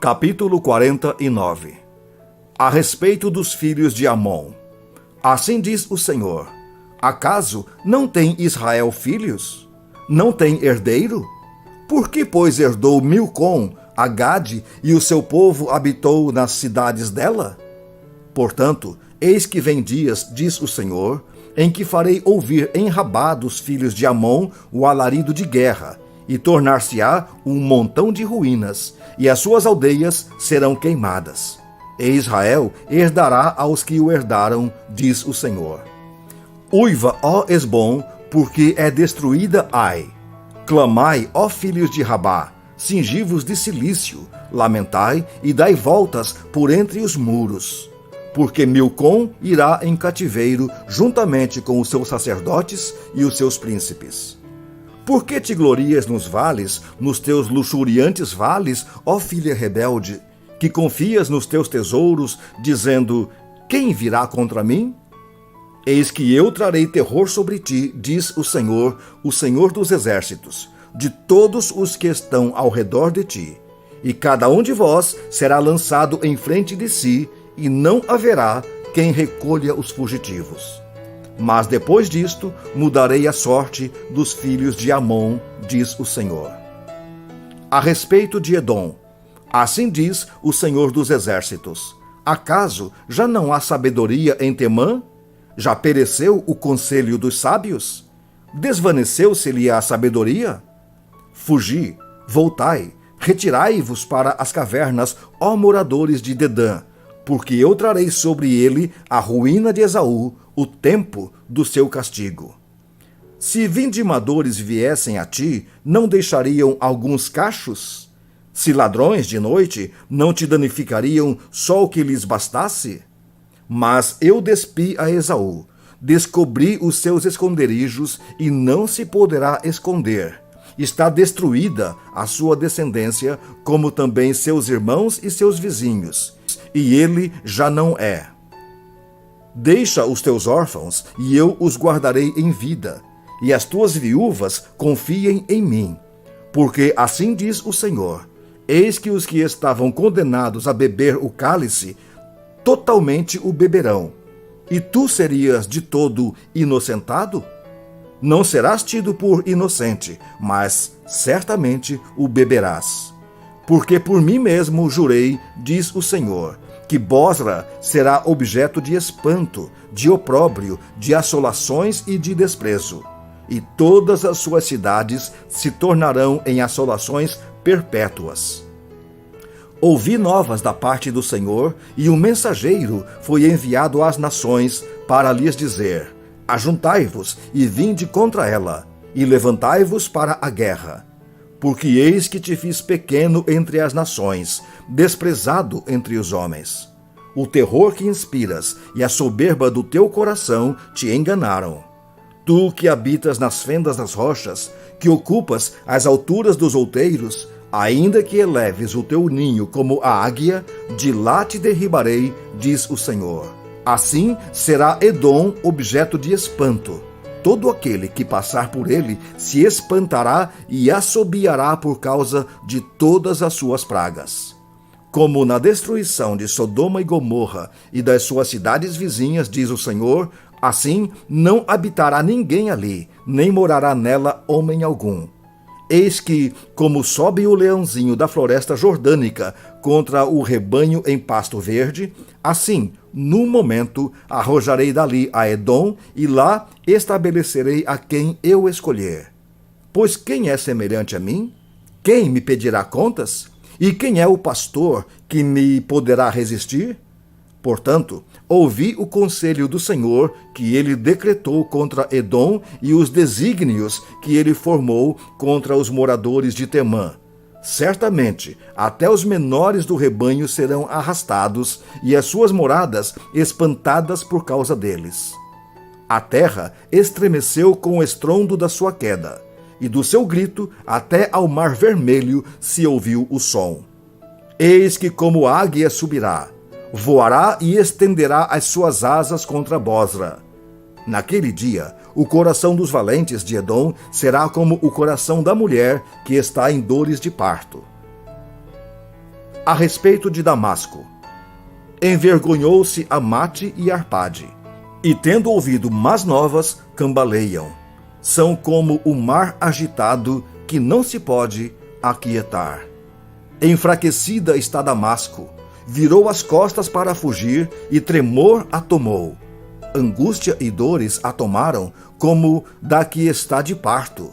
Capítulo 49. A respeito dos filhos de Amon. Assim diz o Senhor: acaso não tem Israel filhos? Não tem herdeiro? Por que, pois, herdou Milcom, a Gade, e o seu povo habitou nas cidades dela? Portanto, eis que vem dias, diz o Senhor, em que farei ouvir em Rabá dos filhos de Amon o alarido de guerra, e tornar-se-á um montão de ruínas, e as suas aldeias serão queimadas. E Israel herdará aos que o herdaram, diz o Senhor. Uiva, ó Esbom, porque é destruída Ai. Clamai, ó filhos de Rabá, cingivos de cilício, lamentai e dai voltas por entre os muros. Porque Milcom irá em cativeiro juntamente com os seus sacerdotes e os seus príncipes. Por que te glorias nos vales, nos teus luxuriantes vales, ó filha rebelde, que confias nos teus tesouros, dizendo: quem virá contra mim? Eis que eu trarei terror sobre ti, diz o Senhor dos exércitos, de todos os que estão ao redor de ti. E cada um de vós será lançado em frente de si, e não haverá quem recolha os fugitivos. Mas depois disto, mudarei a sorte dos filhos de Amon, diz o Senhor. A respeito de Edom, assim diz o Senhor dos exércitos: acaso já não há sabedoria em Temã? Já pereceu o conselho dos sábios? Desvaneceu-se-lhe a sabedoria? Fugi, voltai, retirai-vos para as cavernas, ó moradores de Dedã, porque eu trarei sobre ele a ruína de Esaú, o tempo do seu castigo. Se vindimadores viessem a ti, não deixariam alguns cachos? Se ladrões de noite, não te danificariam só o que lhes bastasse? Mas eu despi a Esaú, descobri os seus esconderijos e não se poderá esconder. Está destruída a sua descendência, como também seus irmãos e seus vizinhos, e ele já não é. Deixa os teus órfãos, e eu os guardarei em vida, e as tuas viúvas confiem em mim. Porque assim diz o Senhor: eis que os que estavam condenados a beber o cálice, totalmente o beberão. E tu serias de todo inocentado? Não serás tido por inocente, mas certamente o beberás. Porque por mim mesmo jurei, diz o Senhor, que Bosra será objeto de espanto, de opróbrio, de assolações e de desprezo. E todas as suas cidades se tornarão em assolações perpétuas. Ouvi novas da parte do Senhor, e um mensageiro foi enviado às nações para lhes dizer: ajuntai-vos e vinde contra ela, e levantai-vos para a guerra. Porque eis que te fiz pequeno entre as nações, desprezado entre os homens. O terror que inspiras e a soberba do teu coração te enganaram. Tu que habitas nas fendas das rochas, que ocupas as alturas dos outeiros, ainda que eleves o teu ninho como a águia, de lá te derribarei, diz o Senhor. Assim será Edom objeto de espanto. Todo aquele que passar por ele se espantará e assobiará por causa de todas as suas pragas. Como na destruição de Sodoma e Gomorra e das suas cidades vizinhas, diz o Senhor, assim não habitará ninguém ali, nem morará nela homem algum. Eis que, como sobe o leãozinho da floresta jordânica contra o rebanho em pasto verde, assim, no momento, arrojarei dali a Edom, e lá estabelecerei a quem eu escolher. Pois quem é semelhante a mim? Quem me pedirá contas? E quem é o pastor que me poderá resistir? Portanto, ouvi o conselho do Senhor que ele decretou contra Edom e os desígnios que ele formou contra os moradores de Temã. Certamente, até os menores do rebanho serão arrastados e as suas moradas espantadas por causa deles. A terra estremeceu com o estrondo da sua queda, e do seu grito até ao mar vermelho se ouviu o som. Eis que como águia subirá, voará e estenderá as suas asas contra Bosra. Naquele dia, o coração dos valentes de Edom será como o coração da mulher que está em dores de parto. A respeito de Damasco, envergonhou-se Amate e Arpade, e tendo ouvido más novas, cambaleiam. São como o mar agitado que não se pode aquietar. Enfraquecida está Damasco, virou as costas para fugir e tremor a tomou. Angústia e dores a tomaram como da que está de parto.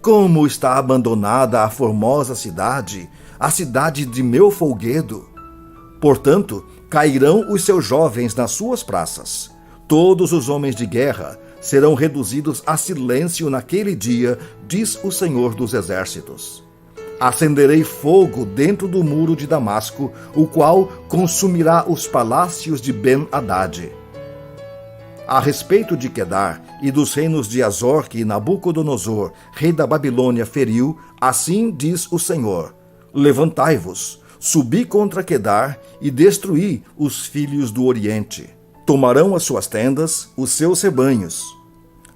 Como está abandonada a formosa cidade, a cidade de meu folguedo. Portanto, cairão os seus jovens nas suas praças. Todos os homens de guerra serão reduzidos a silêncio naquele dia, diz o Senhor dos Exércitos. Acenderei fogo dentro do muro de Damasco, o qual consumirá os palácios de Ben-Hadad. A respeito de Quedar e dos reinos de Azor que Nabucodonosor, rei da Babilônia, feriu, assim diz o Senhor: levantai-vos, subi contra Quedar e destruí os filhos do Oriente. Tomarão as suas tendas, os seus rebanhos.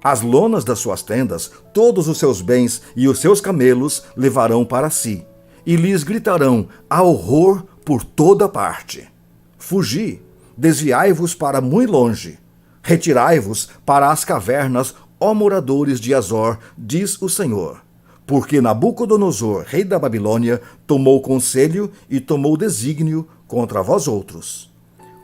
As lonas das suas tendas, todos os seus bens e os seus camelos levarão para si, e lhes gritarão a horror por toda parte. Fugi, desviai-vos para muito longe. Retirai-vos para as cavernas, ó moradores de Azor, diz o Senhor. Porque Nabucodonosor, rei da Babilônia, tomou conselho e tomou desígnio contra vós outros.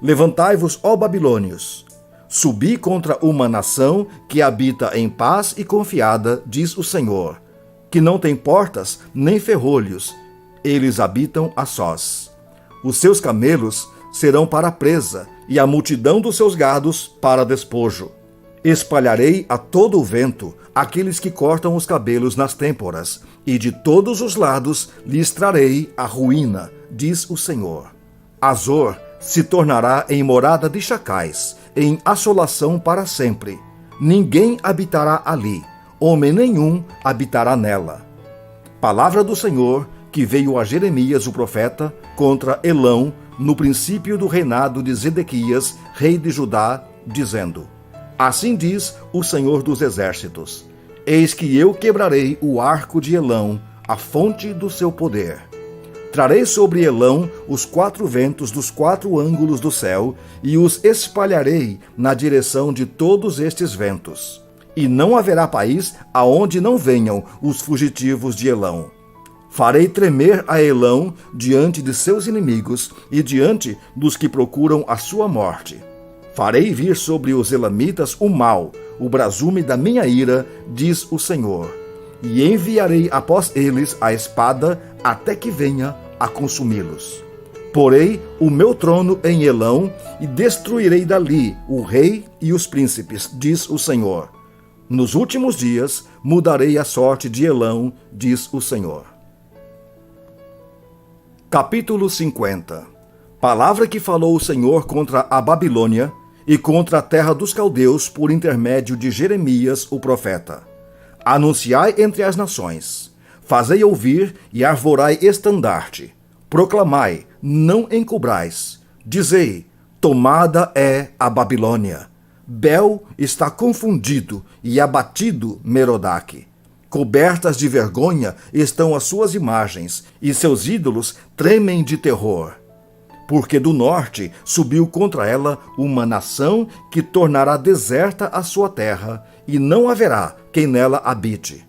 Levantai-vos, ó babilônios. Subi contra uma nação que habita em paz e confiada, diz o Senhor, que não tem portas nem ferrolhos, eles habitam a sós. Os seus camelos serão para presa, e a multidão dos seus gados para despojo. Espalharei a todo o vento aqueles que cortam os cabelos nas têmporas, e de todos os lados lhes trarei a ruína, diz o Senhor. Azor se tornará em morada de chacais, em assolação para sempre. Ninguém habitará ali, homem nenhum habitará nela. Palavra do Senhor que veio a Jeremias o profeta contra Elão, no princípio do reinado de Zedequias, rei de Judá, dizendo: assim diz o Senhor dos Exércitos: eis que eu quebrarei o arco de Elão, a fonte do seu poder. Trarei sobre Elão os 4 ventos dos 4 ângulos do céu, e os espalharei na direção de todos estes ventos. E não haverá país aonde não venham os fugitivos de Elão. Farei tremer a Elão diante de seus inimigos e diante dos que procuram a sua morte. Farei vir sobre os elamitas o mal, o brasume da minha ira, diz o Senhor. E enviarei após eles a espada até que venha a consumi-los. Porei o meu trono em Elão e destruirei dali o rei e os príncipes, diz o Senhor. Nos últimos dias mudarei a sorte de Elão, diz o Senhor. Capítulo 50. Palavra que falou o Senhor contra a Babilônia e contra a terra dos caldeus por intermédio de Jeremias, o profeta. Anunciai entre as nações, fazei ouvir e arvorai estandarte. Proclamai, não encobrais. Dizei, tomada é a Babilônia. Bel está confundido e abatido Merodach. Cobertas de vergonha estão as suas imagens, e seus ídolos tremem de terror. Porque do norte subiu contra ela uma nação que tornará deserta a sua terra, e não haverá quem nela habite.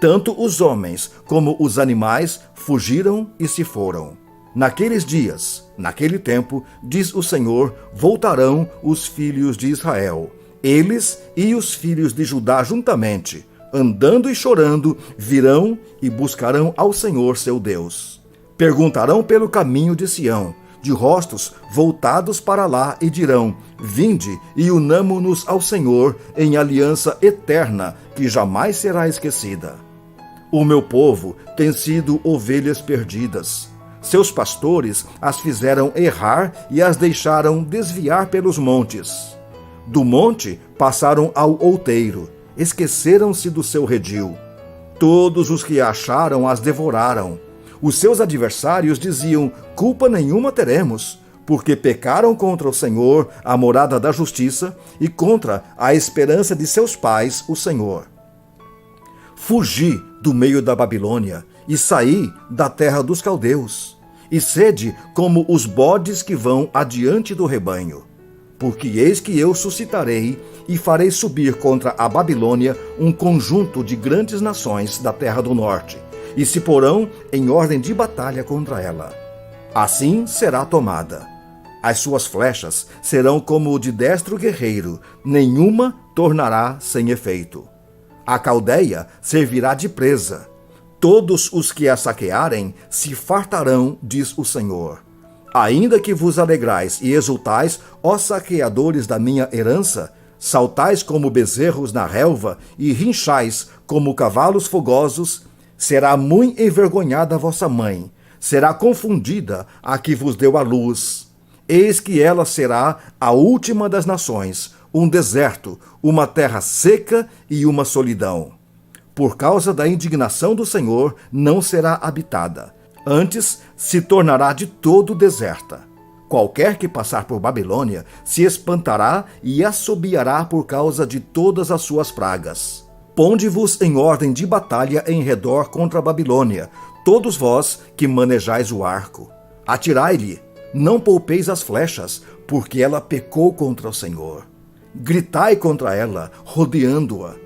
Tanto os homens como os animais fugiram e se foram. Naqueles dias, naquele tempo, diz o Senhor, voltarão os filhos de Israel, eles e os filhos de Judá juntamente, andando e chorando, virão e buscarão ao Senhor seu Deus. Perguntarão pelo caminho de Sião, de rostos voltados para lá, e dirão: vinde e unamo-nos ao Senhor em aliança eterna, que jamais será esquecida. O meu povo tem sido ovelhas perdidas. Seus pastores as fizeram errar e as deixaram desviar pelos montes. Do monte passaram ao outeiro, esqueceram-se do seu redil. Todos os que a acharam as devoraram. Os seus adversários diziam: culpa nenhuma teremos, porque pecaram contra o Senhor, a morada da justiça, e contra a esperança de seus pais, o Senhor. Fugi do meio da Babilônia e saí da terra dos caldeus. e sede como os bodes que vão adiante do rebanho. Porque eis que eu suscitarei e farei subir contra a Babilônia um conjunto de grandes nações da terra do norte, e se porão em ordem de batalha contra ela. Assim será tomada. As suas flechas serão como o de destro guerreiro, nenhuma tornará sem efeito. A Caldeia servirá de presa. Todos os que a saquearem se fartarão, diz o Senhor. Ainda que vos alegrais e exultais, ó saqueadores da minha herança, saltais como bezerros na relva e rinchais como cavalos fogosos, será muito envergonhada vossa mãe, será confundida a que vos deu a luz. Eis que ela será a última das nações, um deserto, uma terra seca e uma solidão. Por causa da indignação do Senhor, não será habitada. Antes, se tornará de todo deserta. Qualquer que passar por Babilônia se espantará e assobiará por causa de todas as suas pragas. Ponde-vos em ordem de batalha em redor contra a Babilônia, todos vós que manejais o arco. Atirai-lhe, não poupeis as flechas, porque ela pecou contra o Senhor. Gritai contra ela, rodeando-a.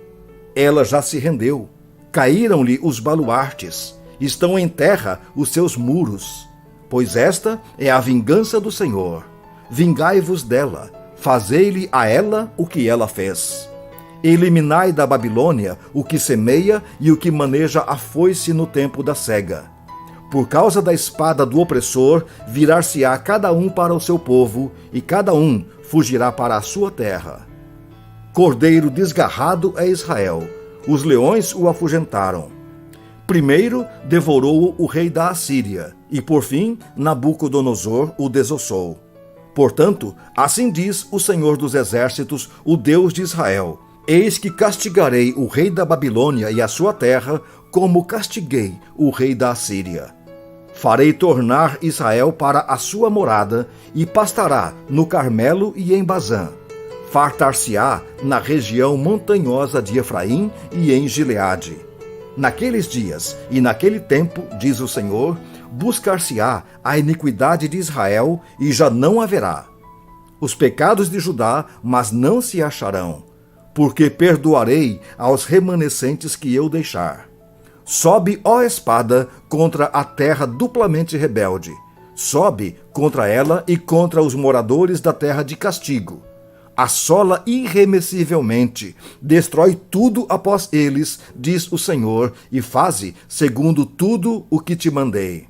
Ela já se rendeu. Caíram-lhe os baluartes. Estão em terra os seus muros. Pois esta é a vingança do Senhor. Vingai-vos dela. Fazei-lhe a ela o que ela fez. Eliminai da Babilônia o que semeia e o que maneja a foice no tempo da cega. Por causa da espada do opressor, virar-se-á cada um para o seu povo, e cada um fugirá para a sua terra. Cordeiro desgarrado é Israel, os leões o afugentaram. Primeiro devorou o rei da Assíria, e por fim Nabucodonosor o desossou. Portanto, assim diz o Senhor dos Exércitos, o Deus de Israel: eis que castigarei o rei da Babilônia e a sua terra, como castiguei o rei da Assíria. Farei tornar Israel para a sua morada, e pastará no Carmelo e em Bazã. Fartar-se-á na região montanhosa de Efraim e em Gileade. Naqueles dias e naquele tempo, diz o Senhor, buscar-se-á a iniquidade de Israel, e já não haverá. Os pecados de Judá, mas não se acharão, porque perdoarei aos remanescentes que eu deixar. Sobe, ó espada, contra a terra duplamente rebelde. Sobe contra ela e contra os moradores da terra de castigo. Assola irremessivelmente, destrói tudo após eles, diz o Senhor, e faze segundo tudo o que te mandei.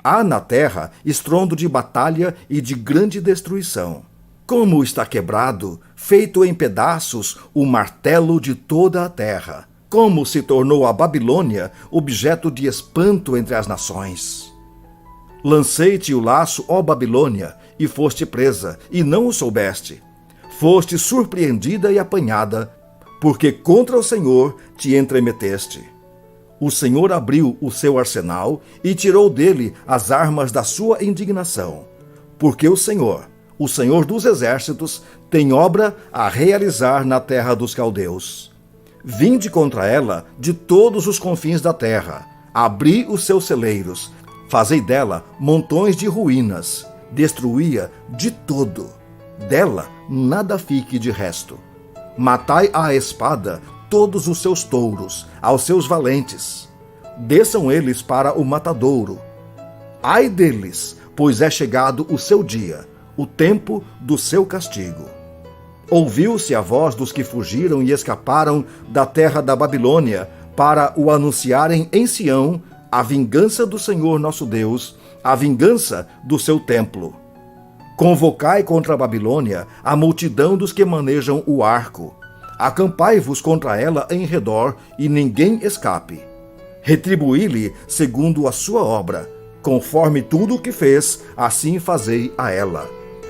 Há na terra estrondo de batalha e de grande destruição. Como está quebrado, feito em pedaços, o martelo de toda a terra. Como se tornou a Babilônia objeto de espanto entre as nações. Lancei-te o laço, ó Babilônia, e foste presa, e não o soubeste. Foste surpreendida e apanhada, porque contra o Senhor te entremeteste. O Senhor abriu o seu arsenal e tirou dele as armas da sua indignação, porque o Senhor dos Exércitos, tem obra a realizar na terra dos caldeus. Vinde contra ela de todos os confins da terra, abri os seus celeiros, fazei dela montões de ruínas, destruí-a de todo. Dela nada fique de resto. Matai à espada todos os seus touros, aos seus valentes. Desçam eles para o matadouro. Ai deles, pois é chegado o seu dia, o tempo do seu castigo. Ouviu-se a voz dos que fugiram e escaparam da terra da Babilônia para o anunciarem em Sião a vingança do Senhor nosso Deus, a vingança do seu templo. Convocai contra a Babilônia a multidão dos que manejam o arco. Acampai-vos contra ela em redor, e ninguém escape. Retribuí-lhe segundo a sua obra, conforme tudo o que fez, assim fazei a ela.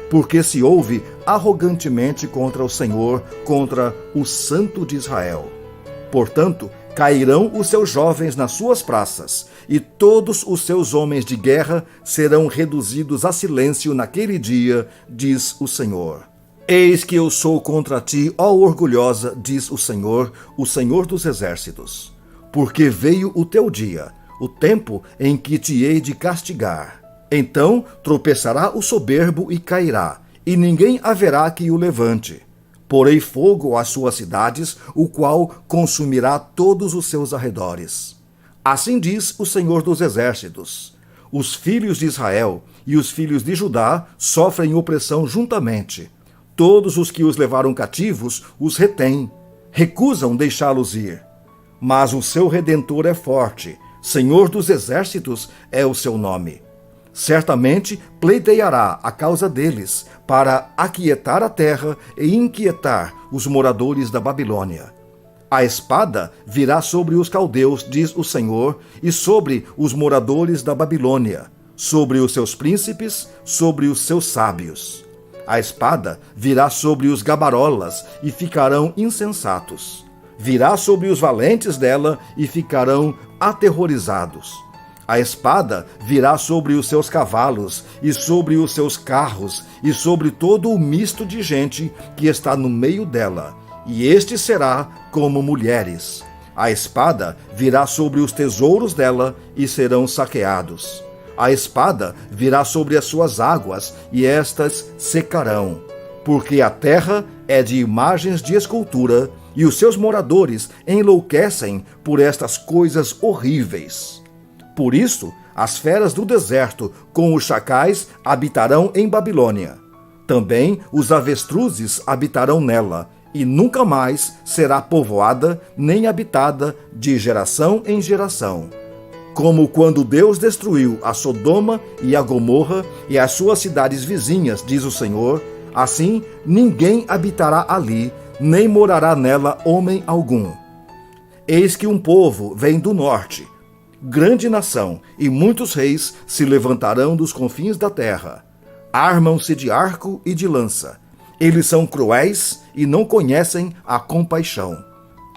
Porque se ouve arrogantemente contra o Senhor, contra o Santo de Israel. Portanto, cairão os seus jovens nas suas praças, e todos os seus homens de guerra serão reduzidos a silêncio naquele dia, diz o Senhor. Eis que eu sou contra ti, ó orgulhosa, diz o Senhor dos Exércitos. Porque veio o teu dia, o tempo em que te hei de castigar. Então tropeçará o soberbo e cairá, e ninguém haverá que o levante. Porei fogo às suas cidades, o qual consumirá todos os seus arredores. Assim diz o Senhor dos Exércitos: os filhos de Israel e os filhos de Judá sofrem opressão juntamente. Todos os que os levaram cativos os retêm, recusam deixá-los ir. Mas o seu Redentor é forte, Senhor dos Exércitos é o seu nome. Certamente pleiteará a causa deles, para aquietar a terra e inquietar os moradores da Babilônia. A espada virá sobre os caldeus, diz o Senhor, e sobre os moradores da Babilônia, sobre os seus príncipes, sobre os seus sábios. A espada virá sobre os gabarolas e ficarão insensatos. Virá sobre os valentes dela e ficarão aterrorizados. A espada virá sobre os seus cavalos e sobre os seus carros e sobre todo o misto de gente que está no meio dela, e este será como mulheres. A espada virá sobre os tesouros dela e serão saqueados. A espada virá sobre as suas águas e estas secarão, porque a terra é de imagens de escultura e os seus moradores enlouquecem por estas coisas horríveis. Por isso, as feras do deserto com os chacais habitarão em Babilônia. Também os avestruzes habitarão nela, e nunca mais será povoada nem habitada de geração em geração. Como quando Deus destruiu a Sodoma e a Gomorra e as suas cidades vizinhas, diz o Senhor, assim ninguém habitará ali, nem morará nela homem algum. Eis que um povo vem do norte, grande nação, e muitos reis se levantarão dos confins da terra. Armam-se de arco e de lança. Eles são cruéis e não conhecem a compaixão.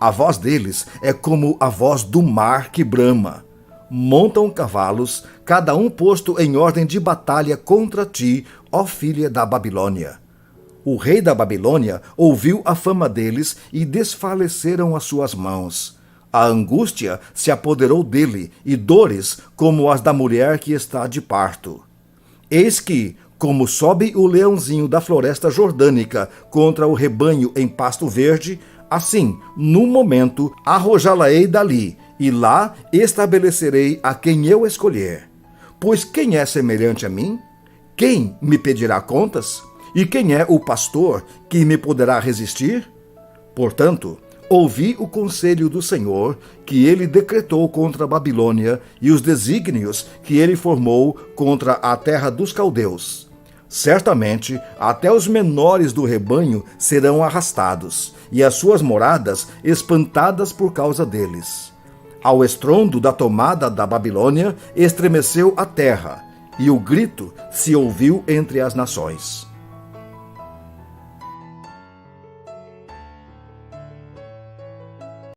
A voz deles é como a voz do mar que brama. Montam cavalos, cada um posto em ordem de batalha contra ti, ó filha da Babilônia. O rei da Babilônia ouviu a fama deles e desfaleceram as suas mãos. A angústia se apoderou dele, e dores como as da mulher que está de parto. Eis que, como sobe o leãozinho da floresta jordânica contra o rebanho em pasto verde, assim, num momento, arrojá-la-ei dali, e lá estabelecerei a quem eu escolher. Pois quem é semelhante a mim? Quem me pedirá contas? E quem é o pastor que me poderá resistir? Portanto, ouvi o conselho do Senhor, que ele decretou contra a Babilônia, e os desígnios que ele formou contra a terra dos caldeus. Certamente, até os menores do rebanho serão arrastados, e as suas moradas espantadas por causa deles. Ao estrondo da tomada da Babilônia, estremeceu a terra, e o grito se ouviu entre as nações.